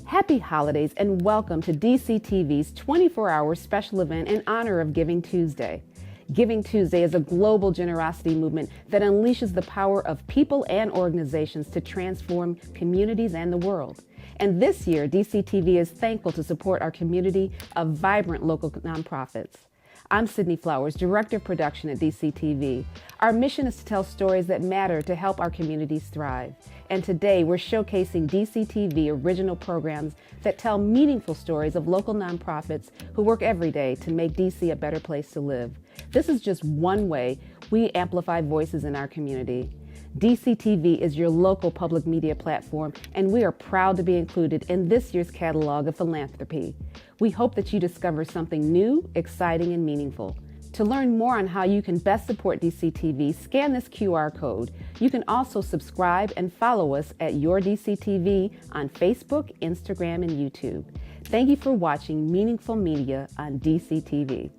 Happy holidays and welcome to DCTV's 24-hour special event in honor of Giving Tuesday. Giving Tuesday is a global generosity movement that unleashes the power of people and organizations to transform communities and the world. And this year, DCTV is thankful to support our community of vibrant local nonprofits. I'm Sydney Flowers, Director of Production at DCTV. Our mission is to tell stories that matter to help our communities thrive. And today we're showcasing DCTV original programs that tell meaningful stories of local nonprofits who work every day to make DC a better place to live. This is just one way we amplify voices in our community. DCTV is your local public media platform, and we are proud to be included in this year's catalog of philanthropy. We hope that you discover something new, exciting, and meaningful. To learn more on how you can best support DCTV, scan this QR code. You can also subscribe and follow us at Your DCTV on Facebook, Instagram, and YouTube. Thank you for watching Meaningful Media on DCTV.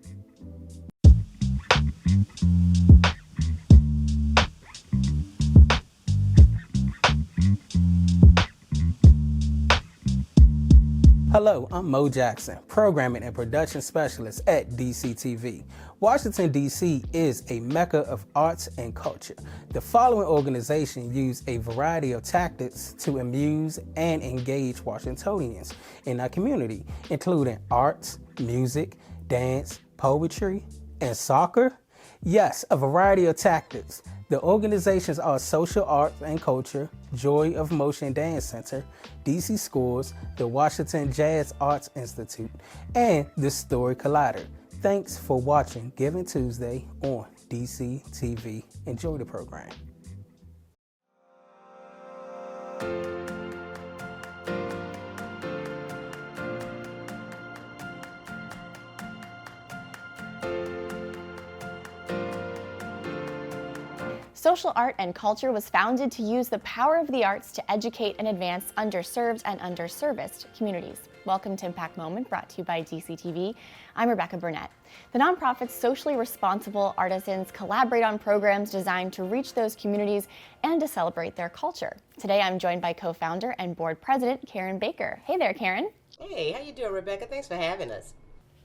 Hello, I'm Mo Jackson, Programming and Production Specialist at DCTV. Washington, D.C. is a mecca of arts and culture. The following organization use a variety of tactics to amuse and engage Washingtonians in our community, including arts, music, dance, poetry, and soccer. Yes, a variety of tactics. The organizations are Social Arts and Culture, Joy of Motion Dance Center, DC Schools, the Washington Jazz Arts Institute, and the Story Collider. Thanks for watching Giving Tuesday on DCTV. Enjoy the program. Social Art and Culture was founded to use the power of the arts to educate and advance underserved and underserviced communities. Welcome to Impact Moment, brought to you by DCTV. I'm Rebecca Burnett. The nonprofit's socially responsible artisans collaborate on programs designed to reach those communities and to celebrate their culture. Today, I'm joined by co-founder and board president, Karen Baker. Hey there, Karen. Hey, how you doing, Rebecca? Thanks for having us.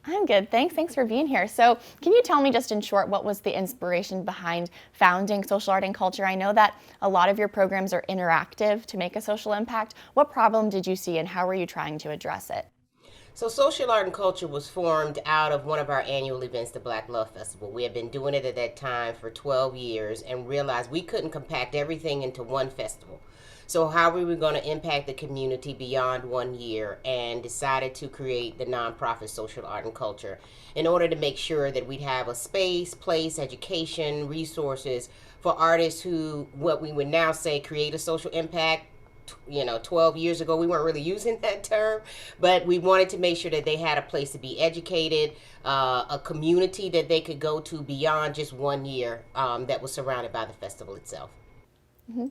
I'm good, thanks. Thanks for being here. So can you tell me just in short, what was the inspiration behind founding Social Art and Culture? I know that a lot of your programs are interactive to make a social impact. What problem did you see and how were you trying to address it? So Social Art and Culture was formed out of one of our annual events, the Black Love Festival. We had been doing it at that time for 12 years and realized we couldn't compact everything into one festival. So how we were going to impact the community beyond 1 year, and decided to create the nonprofit Social Art and Culture in order to make sure that we'd have a space, place, education, resources for artists who, what we would now say, create a social impact. 12 years ago, we weren't really using that term, but we wanted to make sure that they had a place to be educated, a community that they could go to beyond just 1 year that was surrounded by the festival itself. Mm-hmm.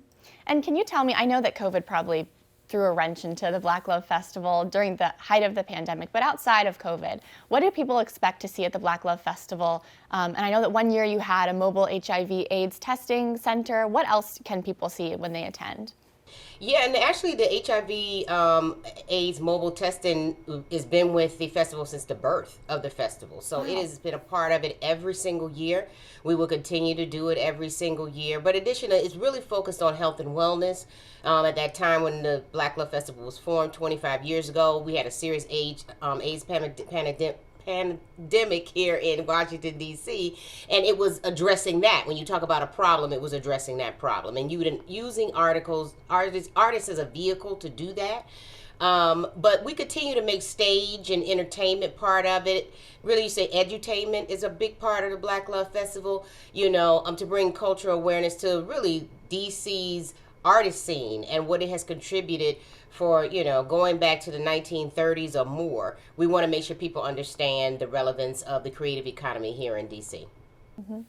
And can you tell me, I know that COVID probably threw a wrench into the Black Love Festival during the height of the pandemic, but outside of COVID, what do people expect to see at the Black Love Festival? And I know that 1 year you had a mobile HIV/AIDS testing center. What else can people see when they attend? Yeah, and actually the HIV/AIDS mobile testing has been with the festival since the birth of the festival. So It has been a part of it every single year. We will continue to do it every single year. But additionally, it's really focused on health and wellness. At that time when the Black Love Festival was formed 25 years ago, we had a serious AIDS pandemic here in Washington, D.C., and it was addressing that. When you talk about a problem, it was addressing that problem. And using artists as a vehicle to do that. But we continue to make stage and entertainment part of it. Really, you say edutainment is a big part of the Black Love Festival, to bring cultural awareness to really D.C.'s artist scene and what it has contributed for, going back to the 1930s or more. We want to make sure people understand the relevance of the creative economy here in DC. Mm-hmm.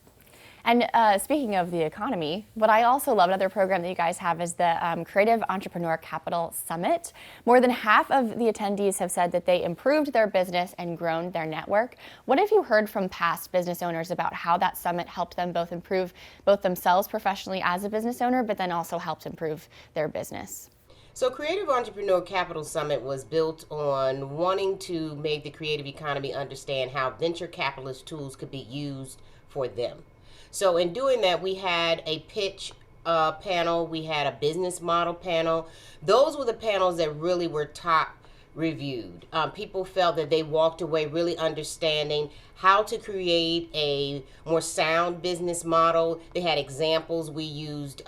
And speaking of the economy, what I also love, another program that you guys have is the Creative Entrepreneur Capital Summit. More than half of the attendees have said that they improved their business and grown their network. What have you heard from past business owners about how that summit helped them both improve both themselves professionally as a business owner, but then also helped improve their business? So Creative Entrepreneur Capital Summit was built on wanting to make the creative economy understand how venture capitalist tools could be used for them. So in doing that, we had a pitch panel, we had a business model panel. Those were the panels that really were top reviewed. People felt that they walked away really understanding how to create a more sound business model. They had examples. We used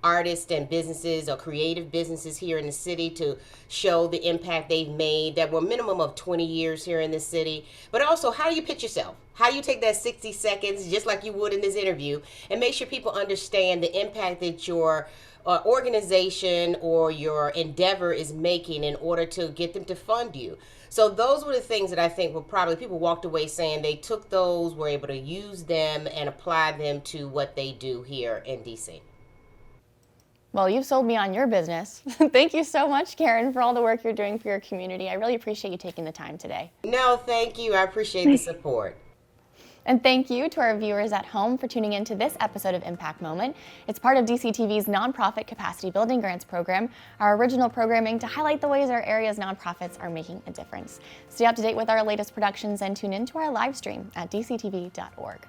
artists and businesses or creative businesses here in the city to show the impact they've made that were minimum of 20 years here in the city. But also, how do you pitch yourself? How do you take that 60 seconds, just like you would in this interview, and make sure people understand the impact that your organization or your endeavor is making in order to get them to fund you? So those were the things that I think were probably people walked away saying they took those, were able to use them and apply them to what they do here in DC. Well, you've sold me on your business. Thank you so much, Karen, for all the work you're doing for your community. I really appreciate you taking the time today. No, thank you. I appreciate the support. And thank you to our viewers at home for tuning in to this episode of Impact Moment. It's part of DCTV's nonprofit capacity building grants program, our original programming to highlight the ways our area's nonprofits are making a difference. Stay up to date with our latest productions and tune in to our live stream at dctv.org.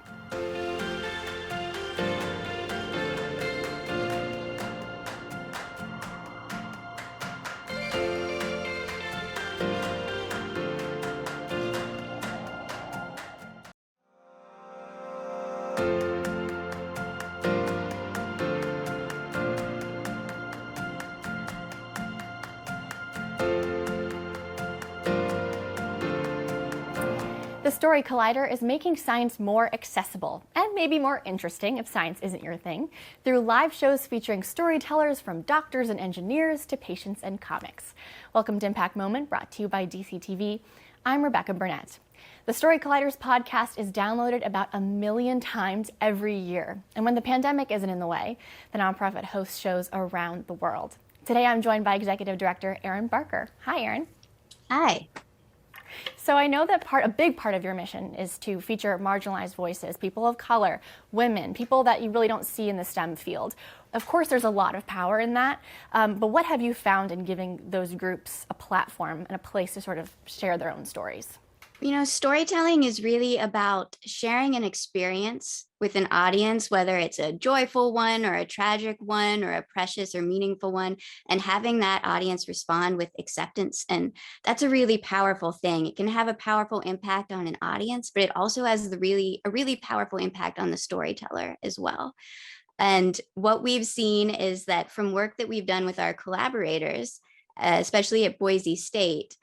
The Story Collider is making science more accessible and maybe more interesting if science isn't your thing, through live shows featuring storytellers from doctors and engineers to patients and comics. Welcome to Impact Moment, brought to you by DCTV. I'm Rebecca Burnett. The Story Colliders podcast is downloaded about 1 million times every year. And when the pandemic isn't in the way, the nonprofit hosts shows around the world. Today I'm joined by Executive Director Erin Barker. Hi, Erin. Hi. So I know that a big part of your mission is to feature marginalized voices, people of color, women, people that you really don't see in the STEM field. Of course, there's a lot of power in that, but what have you found in giving those groups a platform and a place to sort of share their own stories? You know, storytelling is really about sharing an experience with an audience, whether it's a joyful one or a tragic one or a precious or meaningful one, and having that audience respond with acceptance. And that's a really powerful thing. It can have a powerful impact on an audience, but it also has a really powerful impact on the storyteller as well. And what we've seen is that from work that we've done with our collaborators, especially at Boise State,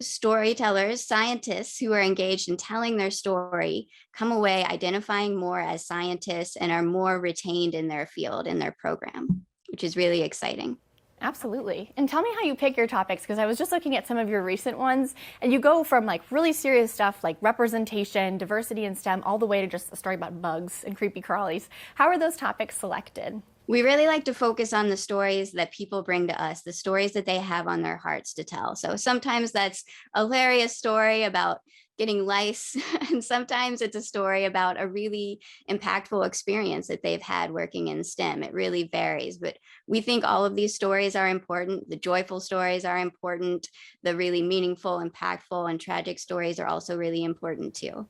storytellers, scientists who are engaged in telling their story come away identifying more as scientists and are more retained in their field, in their program, which is really exciting. Absolutely. And tell me how you pick your topics, because I was just looking at some of your recent ones, and you go from like really serious stuff like representation, diversity in STEM, all the way to just a story about bugs and creepy crawlies. How are those topics selected? We really like to focus on the stories that people bring to us, the stories that they have on their hearts to tell. So sometimes that's a hilarious story about getting lice, and sometimes it's a story about a really impactful experience that they've had working in STEM. It really varies, but we think all of these stories are important. The joyful stories are important. The really meaningful, impactful, and tragic stories are also really important too.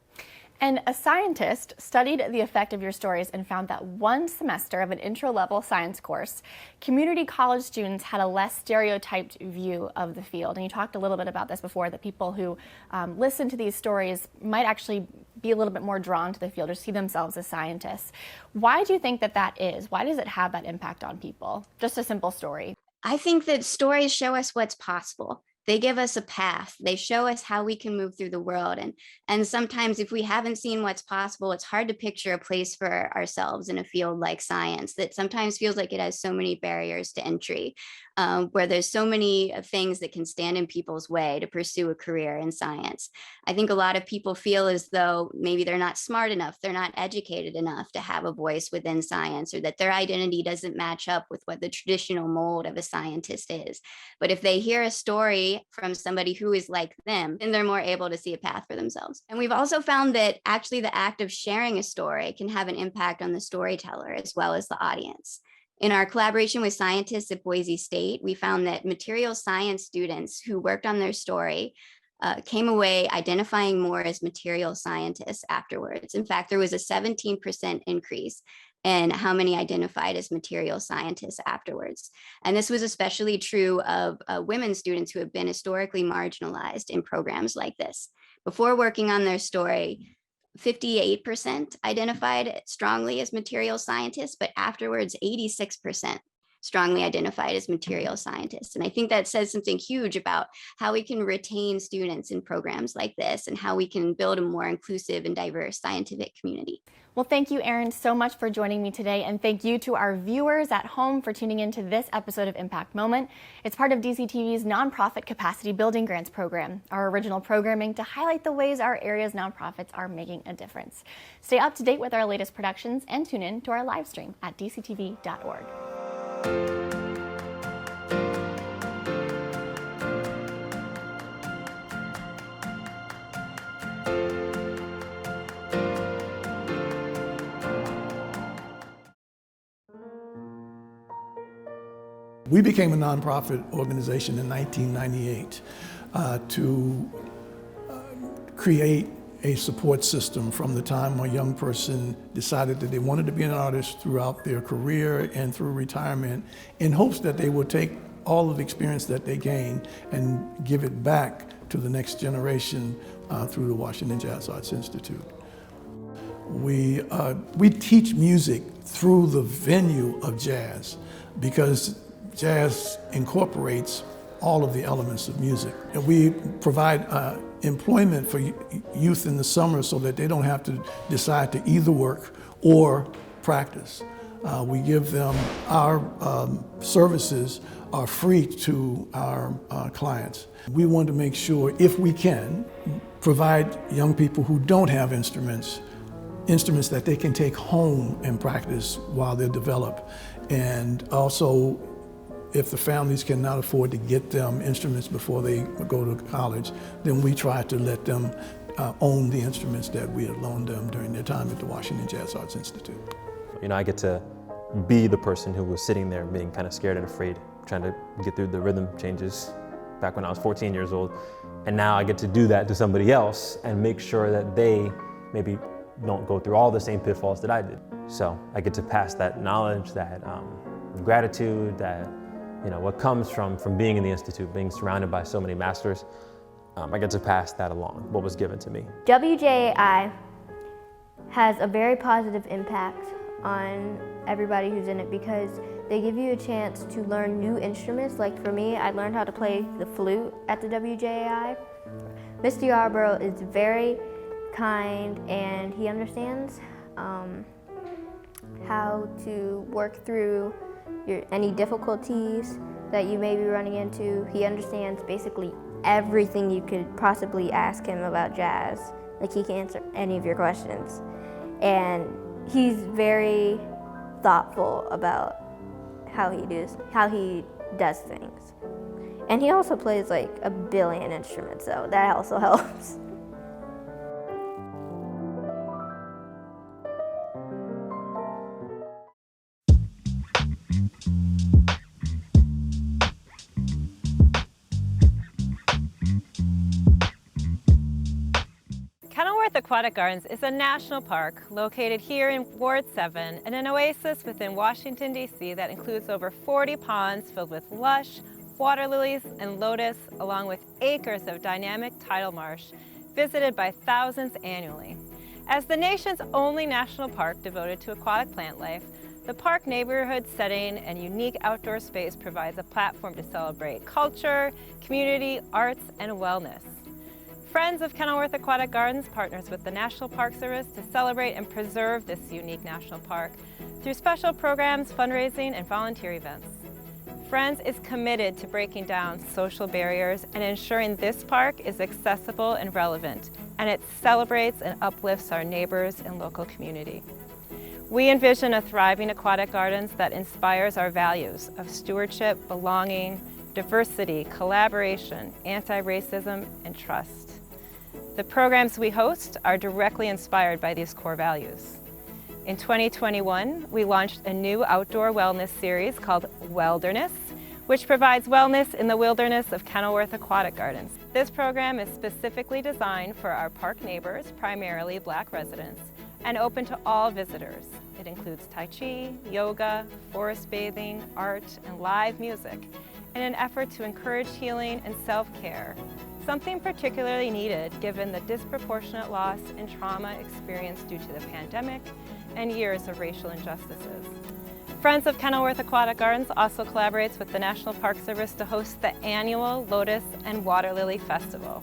And a scientist studied the effect of your stories and found that one semester of an intro-level science course, community college students had a less stereotyped view of the field. And you talked a little bit about this before, that people who listen to these stories might actually be a little bit more drawn to the field or see themselves as scientists. Why do you think that that is? Why does it have that impact on people? Just a simple story. I think that stories show us what's possible. They give us a path. They show us how we can move through the world. And sometimes if we haven't seen what's possible, it's hard to picture a place for ourselves in a field like science that sometimes feels like it has so many barriers to entry, where there's so many things that can stand in people's way to pursue a career in science. I think a lot of people feel as though maybe they're not smart enough, they're not educated enough to have a voice within science, or that their identity doesn't match up with what the traditional mold of a scientist is. But if they hear a story from somebody who is like them, then they're more able to see a path for themselves. And we've also found that actually the act of sharing a story can have an impact on the storyteller as well as the audience. In our collaboration with scientists at Boise State, we found that material science students who worked on their story came away identifying more as material scientists afterwards. In fact, there was a 17% increase in how many identified as material scientists afterwards. And this was especially true of women students who have been historically marginalized in programs like this. Before working on their story, 58% identified strongly as material scientists, but afterwards, 86% strongly identified as material scientists. And I think that says something huge about how we can retain students in programs like this and how we can build a more inclusive and diverse scientific community. Well, thank you, Erin, so much for joining me today. And thank you to our viewers at home for tuning into this episode of Impact Moment. It's part of DCTV's nonprofit capacity building grants program, our original programming to highlight the ways our area's nonprofits are making a difference. Stay up to date with our latest productions and tune in to our live stream at dctv.org. We became a nonprofit organization in 1998 to create a support system from the time a young person decided that they wanted to be an artist throughout their career and through retirement, in hopes that they would take all of the experience that they gained and give it back to the next generation through the Washington Jazz Arts Institute. We teach music through the venue of jazz because jazz incorporates all of the elements of music. And we provide employment for youth in the summer so that they don't have to decide to either work or practice. We give them, our services are free to our clients. We want to make sure, if we can, provide young people who don't have instruments that they can take home and practice while they're developed. And also, if the families cannot afford to get them instruments before they go to college, then we try to let them own the instruments that we had loaned them during their time at the Washington Jazz Arts Institute. You know, I get to be the person who was sitting there being kind of scared and afraid, trying to get through the rhythm changes back when I was 14 years old. And now I get to do that to somebody else and make sure that they maybe don't go through all the same pitfalls that I did. So I get to pass that knowledge, that gratitude, that what comes from being in the Institute, being surrounded by so many masters. I get to pass that along, what was given to me. WJAI has a very positive impact on everybody who's in it because they give you a chance to learn new instruments. Like for me, I learned how to play the flute at the WJAI. Mr. Yarborough is very kind and he understands how to work through any difficulties that you may be running into. He understands basically everything you could possibly ask him about jazz. Like he can answer any of your questions. And he's very thoughtful about how he does things. And he also plays like a billion instruments, so that also helps. Aquatic Gardens is a national park located here in Ward 7 and an oasis within Washington, D.C. that includes over 40 ponds filled with lush water lilies and lotus, along with acres of dynamic tidal marsh visited by thousands annually. As the nation's only national park devoted to aquatic plant life, The park neighborhood setting and unique outdoor space provides a platform to celebrate culture, community, arts, and wellness. Friends of Kenilworth Aquatic Gardens partners with the National Park Service to celebrate and preserve this unique national park through special programs, fundraising, and volunteer events. Friends is committed to breaking down social barriers and ensuring this park is accessible and relevant, and it celebrates and uplifts our neighbors and local community. We envision a thriving aquatic gardens that inspires our values of stewardship, belonging, diversity, collaboration, anti-racism, and trust. The programs we host are directly inspired by these core values. In 2021, we launched a new outdoor wellness series called Wilderness, which provides wellness in the wilderness of Kenilworth Aquatic Gardens. This program is specifically designed for our park neighbors, primarily Black residents, and open to all visitors. It includes Tai Chi, yoga, forest bathing, art, and live music in an effort to encourage healing and self-care, something particularly needed given the disproportionate loss and trauma experienced due to the pandemic and years of racial injustices. Friends of Kenilworth Aquatic Gardens also collaborates with the National Park Service to host the annual Lotus and Water Lily Festival.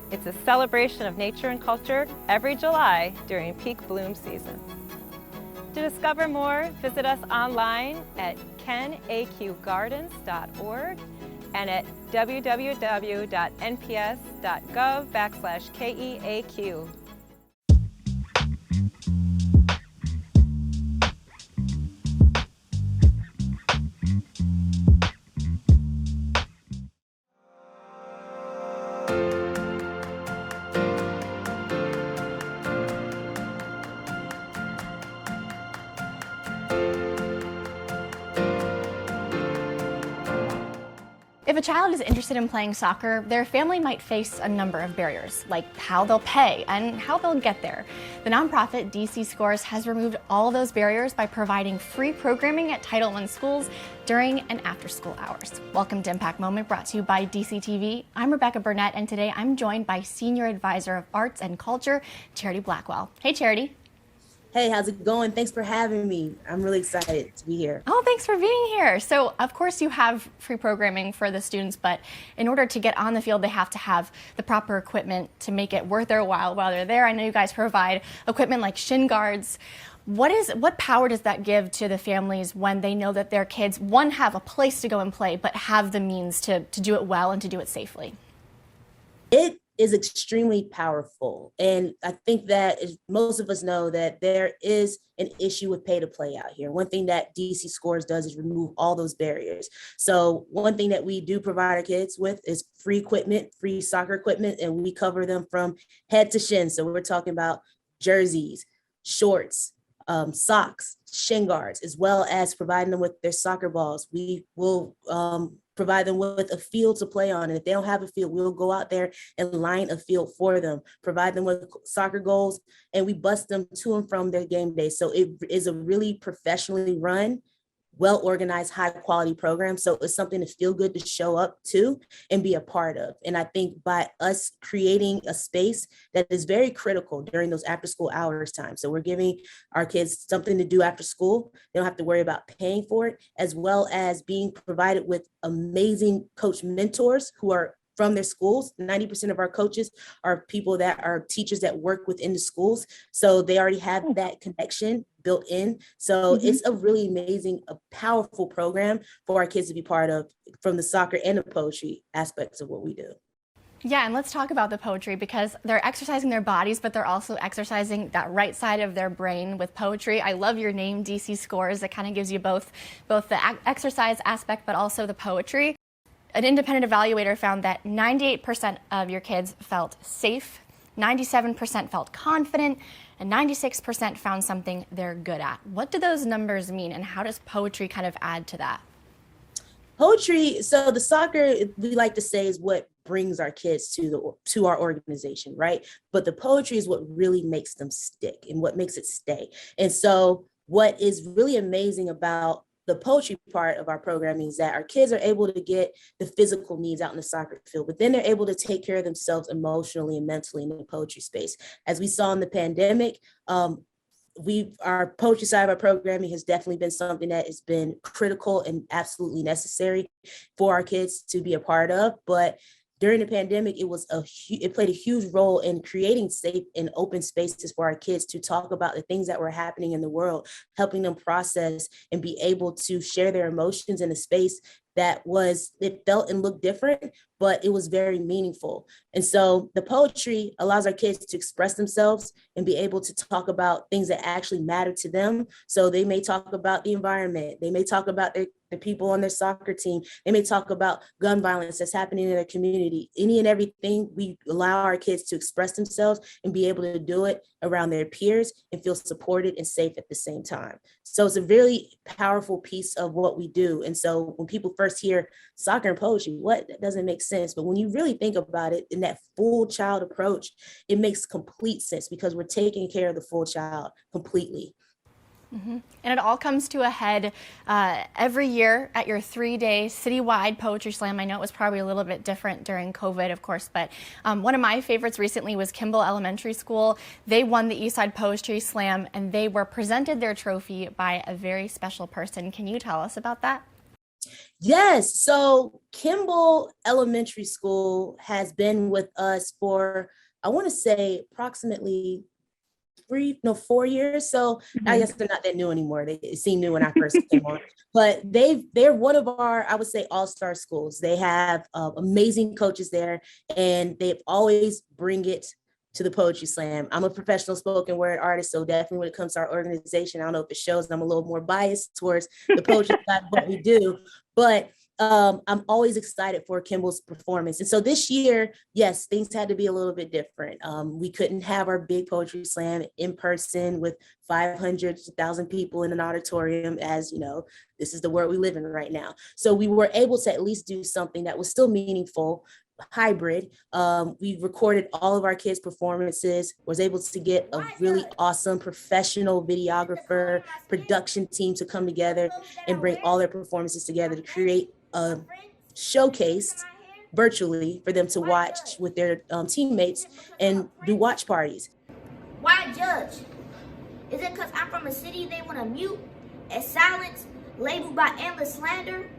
It's a celebration of nature and culture every July during peak bloom season. To discover more, visit us online at kenaqgardens.org and at www.nps.gov/KEAQ. If a child is interested in playing soccer, their family might face a number of barriers, like how they'll pay and how they'll get there. The nonprofit DC Scores has removed all those barriers by providing free programming at Title I schools during and after school hours. Welcome to Impact Moment, brought to you by DCTV. I'm Rebecca Burnett, and today I'm joined by Senior Advisor of Arts and Culture, Charity Blackwell. Hey, Charity. Hey, how's it going? Thanks for having me. I'm really excited to be here. Oh, thanks for being here. So, of course, you have free programming for the students, but in order to get on the field, they have to have the proper equipment to make it worth their while they're there. I know you guys provide equipment like shin guards. What power does that give to the families when they know that their kids, one, have a place to go and play, but have the means to do it well and to do it safely? It is extremely powerful. And I think that most of us know that there is an issue with pay to play out here. One thing that DC Scores does is remove all those barriers. So one thing that we do provide our kids with is free equipment, free soccer equipment, and we cover them from head to shin. So we're talking about jerseys, shorts, socks, shin guards, as well as providing them with their soccer balls. We will provide them with a field to play on. And if they don't have a field, we'll go out there and line a field for them, provide them with soccer goals, and we bus them to and from their game day. So it is a really professionally run, well-organized, high-quality program. So it's something to feel good to show up to and be a part of. And I think by us creating a space that is very critical during those after-school hours time. So we're giving our kids something to do after school. They don't have to worry about paying for it, as well as being provided with amazing coach mentors who are from their schools. 90% of our coaches are people that are teachers that work within the schools. So they already have that connection built in. So it's a really amazing, a powerful program for our kids to be part of, from the soccer and the poetry aspects of what we do. Yeah, and let's talk about the poetry, because they're exercising their bodies, but they're also exercising that right side of their brain with poetry. I love your name, DC Scores. It kind of gives you both the exercise aspect, but also the poetry. An independent evaluator found that 98% of your kids felt safe, 97% felt confident, and 96% found something they're good at. What do those numbers mean, and how does poetry kind of add to that? Poetry, so the soccer, we like to say, is what brings our kids to our organization, right? But the poetry is what really makes them stick and what makes it stay. And so what is really amazing about the poetry part of our programming is that our kids are able to get the physical needs out in the soccer field, but then they're able to take care of themselves emotionally and mentally in the poetry space. As we saw in the pandemic, our poetry side of our programming has definitely been something that has been critical and absolutely necessary for our kids to be a part of. But during the pandemic, it played a huge role in creating safe and open spaces for our kids to talk about the things that were happening in the world, helping them process and be able to share their emotions in a space that it felt and looked different, but it was very meaningful. And so the poetry allows our kids to express themselves and be able to talk about things that actually matter to them. So they may talk about the environment. They may talk about the people on their soccer team. They may talk about gun violence that's happening in their community. Any and everything, we allow our kids to express themselves and be able to do it around their peers and feel supported and safe at the same time. So it's a really powerful piece of what we do. And so when people first hear soccer and poetry, that doesn't make sense. But when you really think about it in that full child approach, it makes complete sense because we're taking care of the full child completely. Mm-hmm. And it all comes to a head every year at your 3-day citywide poetry slam. I know it was probably a little bit different during COVID, of course, but one of my favorites recently was Kimball Elementary School. They won the Eastside Poetry Slam, and they were presented their trophy by a very special person. Can you tell us about that? Yes. So Kimball Elementary School has been with us for, I want to say, approximately 4 years. So I guess they're not that new anymore. It seemed new when I first came on, but they're one of our, I would say, all-star schools. They have amazing coaches there, and they've always bring it to the poetry slam. I'm a professional spoken word artist, so definitely when it comes to our organization, I don't know if it shows, I'm a little more biased towards the poetry side of what we do, but I'm always excited for Kimball's performance. And so this year, yes, things had to be a little bit different. We couldn't have our big poetry slam in person with 500 to 1,000 people in an auditorium, as you know, this is the world we live in right now. So we were able to at least do something that was still meaningful, hybrid. We recorded all of our kids' performances, was able to get a really awesome professional videographer, production team to come together and bring all their performances together to create a showcase virtually for them to watch with their teammates and do watch parties. Why judge? Is it because I'm from a city they want to mute and silence, labeled by endless slander?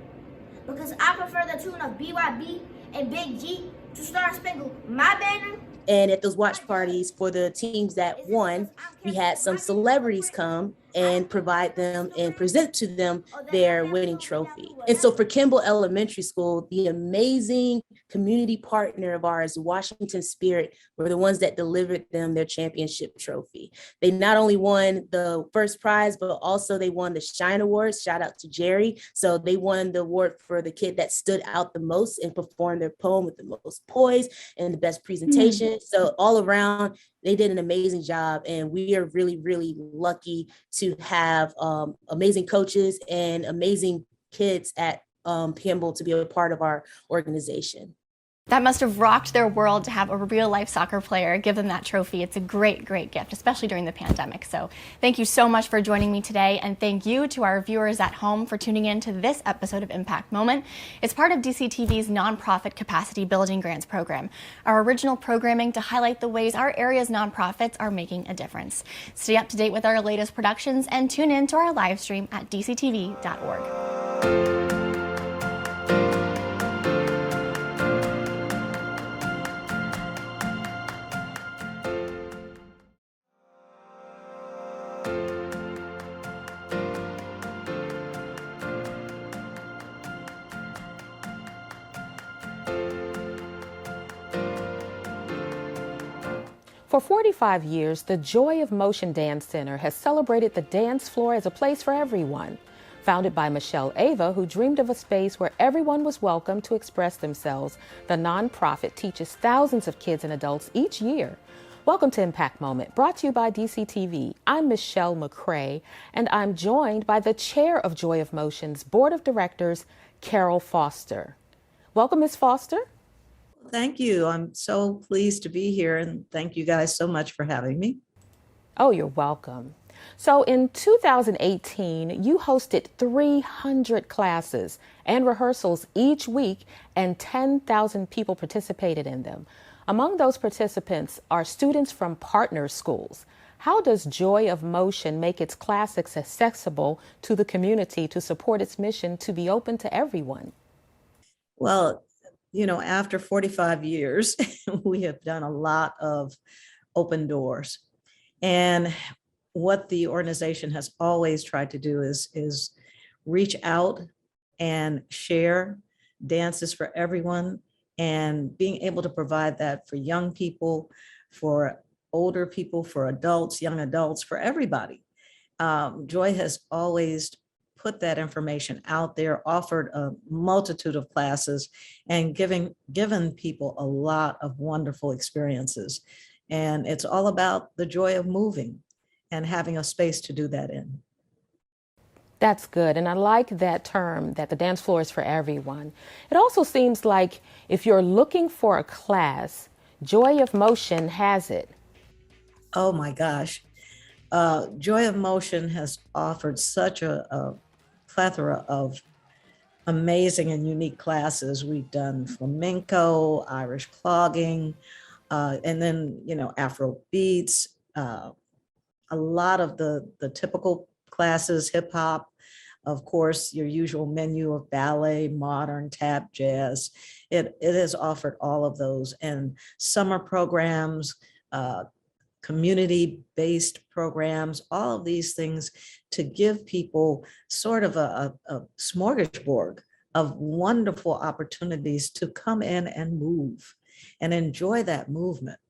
Because I prefer the tune of BYB and Big G to Star Spangled My Banner? And at those watch parties for the teams that won, we had some celebrities come and provide them and present to them their winning trophy. And so for Kimball Elementary School, the amazing community partner of ours, Washington Spirit, were the ones that delivered them their championship trophy. They not only won the first prize, but also they won the Shine Awards. Shout out to Jerry. So they won the award for the kid that stood out the most and performed their poem with the most poise and the best presentation. So all around, they did an amazing job, and we are really, really lucky to have amazing coaches and amazing kids at Kimball to be a part of our organization. That must have rocked their world to have a real life soccer player give them that trophy. It's a great, great gift, especially during the pandemic. So thank you so much for joining me today. And thank you to our viewers at home for tuning in to this episode of Impact Moment. It's part of DCTV's nonprofit capacity building grants program, our original programming to highlight the ways our area's nonprofits are making a difference. Stay up to date with our latest productions and tune in to our live stream at dctv.org. For 45 years, the Joy of Motion Dance Center has celebrated the dance floor as a place for everyone. Founded by Michelle Ava, who dreamed of a space where everyone was welcome to express themselves, the nonprofit teaches thousands of kids and adults each year. Welcome to Impact Moment, brought to you by DCTV. I'm Michelle McCrae, and I'm joined by the chair of Joy of Motion's Board of Directors, Carol Foster. Welcome, Ms. Foster. Thank you. I'm so pleased to be here, and thank you guys so much for having me. Oh, you're welcome. So in 2018, you hosted 300 classes and rehearsals each week, and 10,000 people participated in them. Among those participants are students from partner schools. How does Joy of Motion make its classics accessible to the community to support its mission to be open to everyone? Well, after 45 years, we have done a lot of open doors. And what the organization has always tried to do is reach out and share dances for everyone, and being able to provide that for young people, for older people, for adults, young adults, for everybody. Joy has always put that information out there, offered a multitude of classes, and given people a lot of wonderful experiences. And it's all about the joy of moving and having a space to do that in. That's good. And I like that term, that the dance floor is for everyone. It also seems like if you're looking for a class, Joy of Motion has it. Oh my gosh. Joy of Motion has offered such a plethora of amazing and unique classes. We've done flamenco, Irish clogging, and then, Afro beats, a lot of the typical classes, hip hop, of course, your usual menu of ballet, modern, tap, jazz. It has offered all of those, and summer programs, community-based programs, all of these things to give people sort of a smorgasbord of wonderful opportunities to come in and move and enjoy that movement.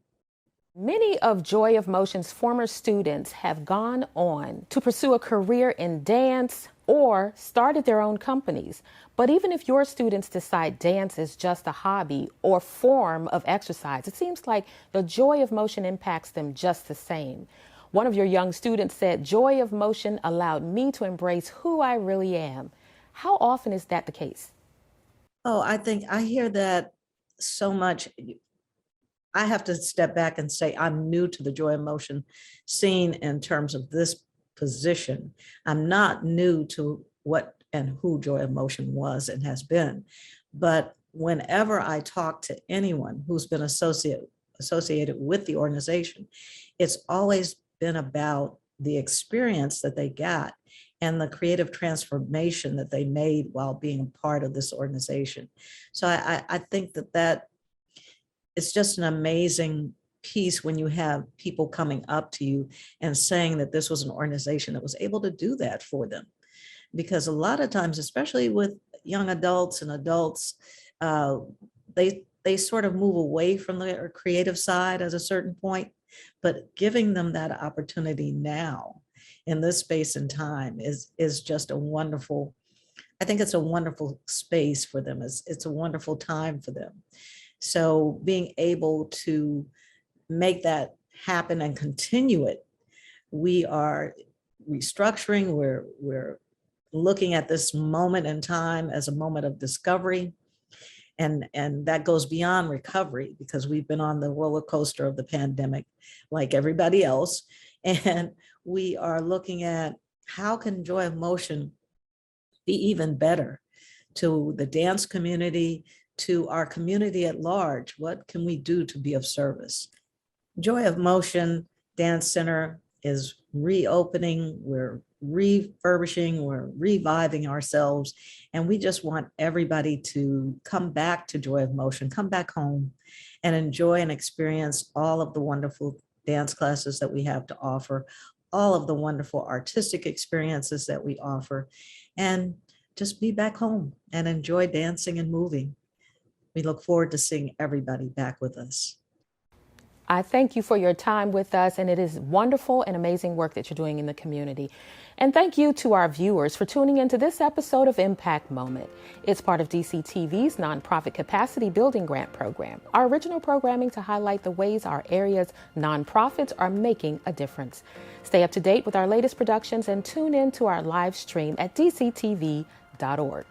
Many of Joy of Motion's former students have gone on to pursue a career in dance or started their own companies. But even if your students decide dance is just a hobby or form of exercise, it seems like the Joy of Motion impacts them just the same. One of your young students said, "Joy of Motion allowed me to embrace who I really am." How often is that the case? Oh, I think I hear that so much. I have to step back and say I'm new to the Joy of Motion scene in terms of this position. I'm not new to what and who Joy of Motion was and has been. But whenever I talk to anyone who's been associated with the organization, it's always been about the experience that they got and the creative transformation that they made while being a part of this organization. So I think that it's just an amazing piece when you have people coming up to you and saying that this was an organization that was able to do that for them. Because a lot of times, especially with young adults and adults, they sort of move away from their creative side at a certain point, but giving them that opportunity now in this space and time is just a wonderful, I think it's a wonderful space for them. It's a wonderful time for them. So being able to make that happen and continue it, we are restructuring, we're looking at this moment in time as a moment of discovery. And that goes beyond recovery, because we've been on the roller coaster of the pandemic like everybody else. And we are looking at how can Joy of Motion be even better to the dance community, to our community at large. What can we do to be of service? Joy of Motion Dance Center is reopening. We're refurbishing, we're reviving ourselves, and we just want everybody to come back to Joy of Motion, come back home and enjoy and experience all of the wonderful dance classes that we have to offer, all of the wonderful artistic experiences that we offer, and just be back home and enjoy dancing and moving. We look forward to seeing everybody back with us. I thank you for your time with us, and it is wonderful and amazing work that you're doing in the community. And thank you to our viewers for tuning into this episode of Impact Moment. It's part of DCTV's nonprofit capacity building grant program, our original programming to highlight the ways our area's nonprofits are making a difference. Stay up to date with our latest productions and tune in to our live stream at dctv.org.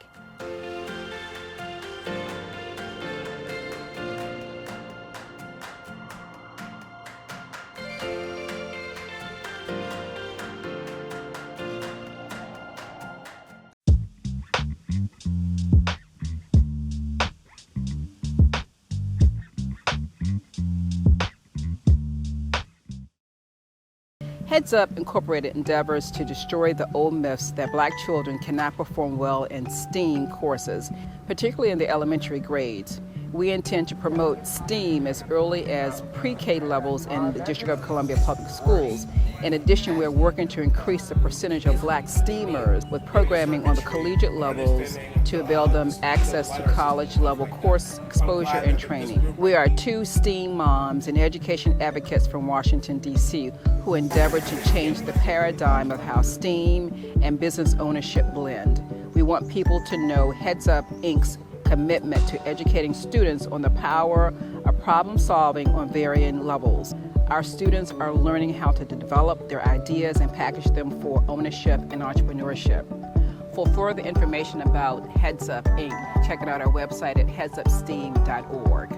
Heads Up Incorporated endeavors to destroy the old myths that Black children cannot perform well in STEAM courses, particularly in the elementary grades. We intend to promote STEAM as early as pre-K levels in the District of Columbia Public Schools. In addition, we're working to increase the percentage of Black STEAMers with programming on the collegiate levels to avail them access to college-level course exposure and training. We are two STEAM moms and education advocates from Washington, D.C., who endeavor to change the paradigm of how STEAM and business ownership blend. We want people to know Heads Up, Inc.'s commitment to educating students on the power of problem solving on varying levels. Our students are learning how to develop their ideas and package them for ownership and entrepreneurship. For further information about Heads Up Inc., check out our website at headsupsteam.org.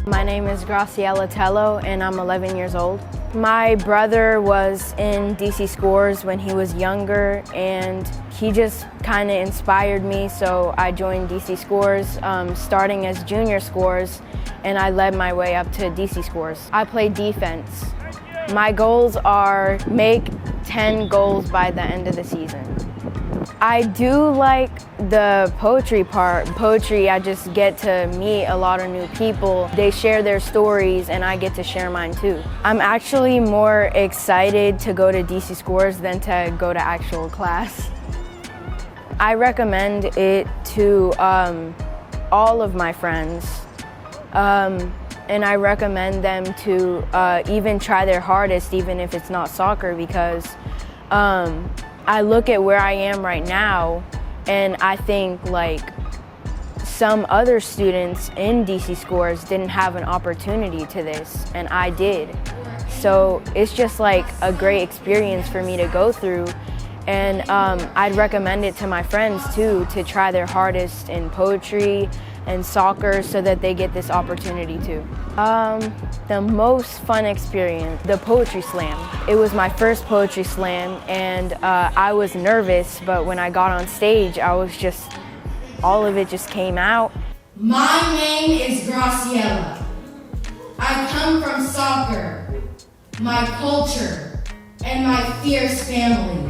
My name is Graciela Tello and I'm 11 years old. My brother was in DC Scores when he was younger and he just kind of inspired me, so I joined DC Scores starting as junior scores, and I led my way up to DC Scores. I play defense. My goals are make 10 goals by the end of the season. I do like the poetry part. Poetry, I just get to meet a lot of new people. They share their stories and I get to share mine too. I'm actually more excited to go to DC Scores than to go to actual class. I recommend it to all of my friends. And I recommend them to even try their hardest, even if it's not soccer, because I look at where I am right now and I think like some other students in DC Scores didn't have an opportunity to this, and I did. So it's just like a great experience for me to go through, and I'd recommend it to my friends too, to try their hardest in poetry and soccer so that they get this opportunity too. The most fun experience, the poetry slam. It was my first poetry slam and I was nervous, but when I got on stage, all of it just came out. My name is Graciela. I come from soccer, my culture, and my fierce family.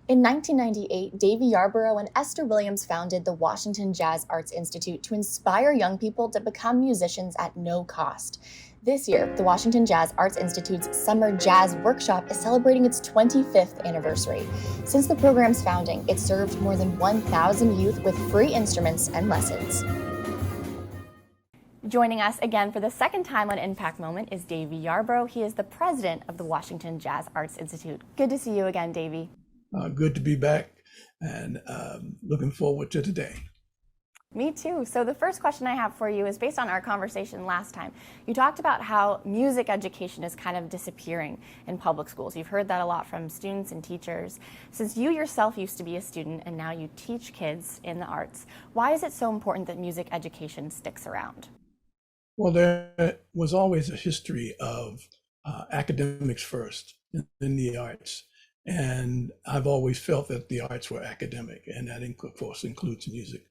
In 1998, Davy Yarborough and Esther Williams founded the Washington Jazz Arts Institute to inspire young people to become musicians at no cost. This year, the Washington Jazz Arts Institute's Summer Jazz Workshop is celebrating its 25th anniversary. Since the program's founding, it's served more than 1,000 youth with free instruments and lessons. Joining us again for the second time on Impact Moment is Davy Yarborough. He is the president of the Washington Jazz Arts Institute. Good to see you again, Davy. Good to be back and looking forward to today. Me too. So the first question I have for you is based on our conversation last time. You talked about how music education is kind of disappearing in public schools. You've heard that a lot from students and teachers. Since you yourself used to be a student and now you teach kids in the arts, why is it so important that music education sticks around? Well, there was always a history of academics first in the arts. And I've always felt that the arts were academic, and that of course includes music.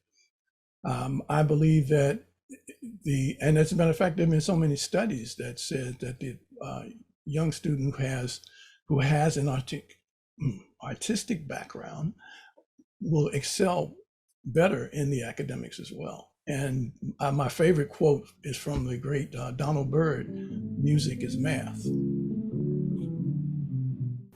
I believe that and as a matter of fact, there have been so many studies that said that the young student who has an artistic background will excel better in the academics as well. And my favorite quote is from the great Donald Byrd, "Music is math."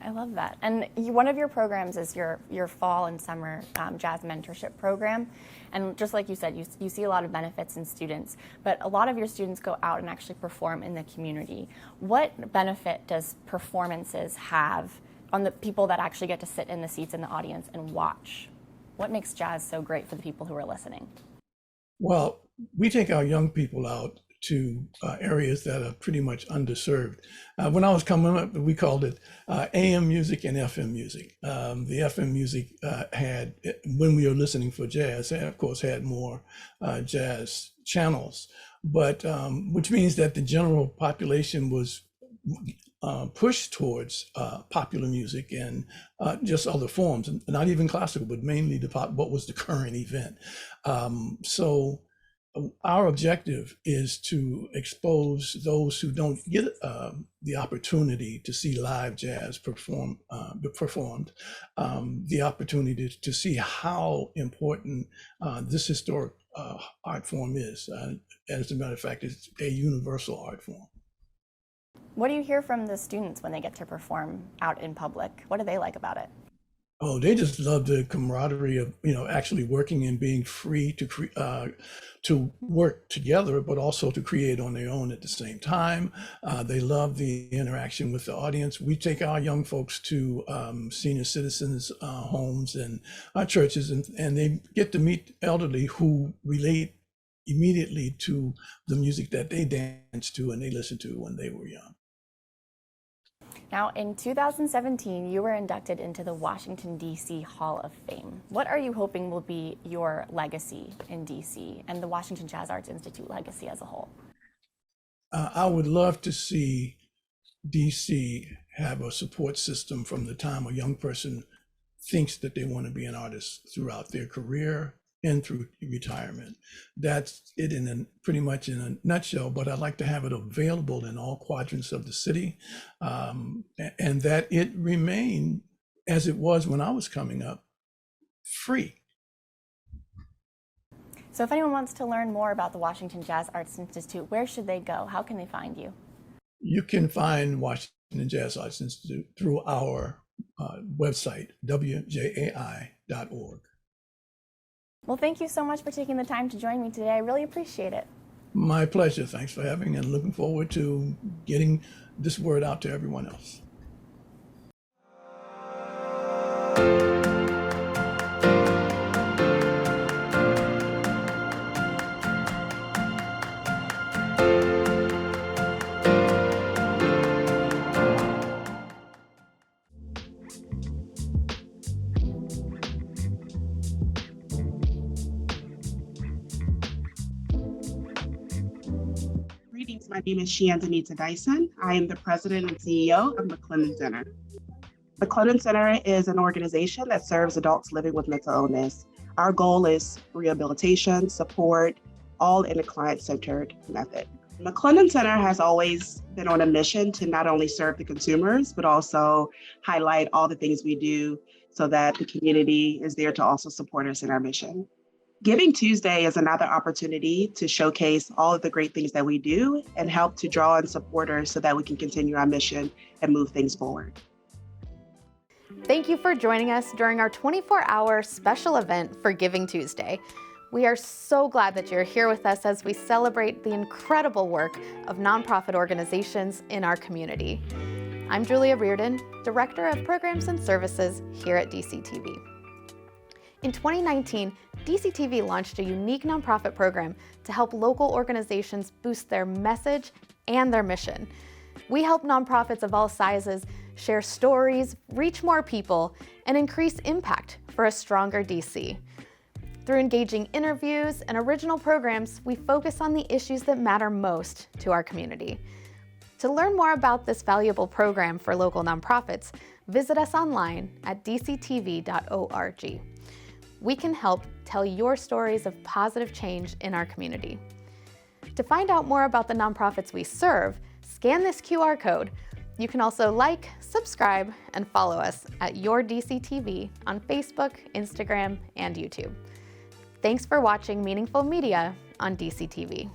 I love love that. And one of your programs is your fall and summer jazz mentorship program. And just like you said, you see a lot of benefits in students, but a lot of your students go out and actually perform in the community. What benefit does performances have on the people that actually get to sit in the seats in the audience and watch? What makes jazz so great for the people who are listening? Well, we take our young people out to areas that are pretty much underserved. When I was coming up, we called it AM music and FM music. The FM music had, when we were listening for jazz, of course had more jazz channels, but which means that the general population was pushed towards popular music and just other forms, not even classical, but mainly what was the current event. So our objective is to expose those who don't get the opportunity to see live jazz performed, the opportunity to see how important this historic art form is. As a matter of fact, it's a universal art form. What do you hear from the students when they get to perform out in public? What do they like about it? Oh, they just love the camaraderie of, actually working and being free to work together, but also to create on their own at the same time. They love the interaction with the audience. We take our young folks to senior citizens' homes and churches, and they get to meet elderly who relate immediately to the music that they danced to and they listened to when they were young. Now, in 2017, you were inducted into the Washington, D.C. Hall of Fame. What are you hoping will be your legacy in D.C. and the Washington Jazz Arts Institute legacy as a whole? I would love to see D.C. have a support system from the time a young person thinks that they want to be an artist throughout their career and through retirement. That's it pretty much in a nutshell, but I'd like to have it available in all quadrants of the city, and that it remain as it was when I was coming up, free. So if anyone wants to learn more about the Washington Jazz Arts Institute, where should they go? How can they find you? You can find Washington Jazz Arts Institute through our website, wjai.org. Well, thank you so much for taking the time to join me today. I really appreciate it. My pleasure. Thanks for having me, and looking forward to getting this word out to everyone else. My name is Shiandanita Dyson. I am the president and CEO of McLennan Center. McLennan Center is an organization that serves adults living with mental illness. Our goal is rehabilitation, support, all in a client-centered method. McLennan Center has always been on a mission to not only serve the consumers, but also highlight all the things we do so that the community is there to also support us in our mission. Giving Tuesday is another opportunity to showcase all of the great things that we do and help to draw in supporters so that we can continue our mission and move things forward. Thank you for joining us during our 24-hour special event for Giving Tuesday. We are so glad that you're here with us as we celebrate the incredible work of nonprofit organizations in our community. I'm Julia Reardon, Director of Programs and Services here at DCTV. In 2019, DCTV launched a unique nonprofit program to help local organizations boost their message and their mission. We help nonprofits of all sizes share stories, reach more people, and increase impact for a stronger DC. Through engaging interviews and original programs, we focus on the issues that matter most to our community. To learn more about this valuable program for local nonprofits, visit us online at dctv.org. We can help tell your stories of positive change in our community. To find out more about the nonprofits we serve, scan this QR code. You can also like, subscribe, and follow us at Your DCTV on Facebook, Instagram, and YouTube. Thanks for watching Meaningful Media on DCTV.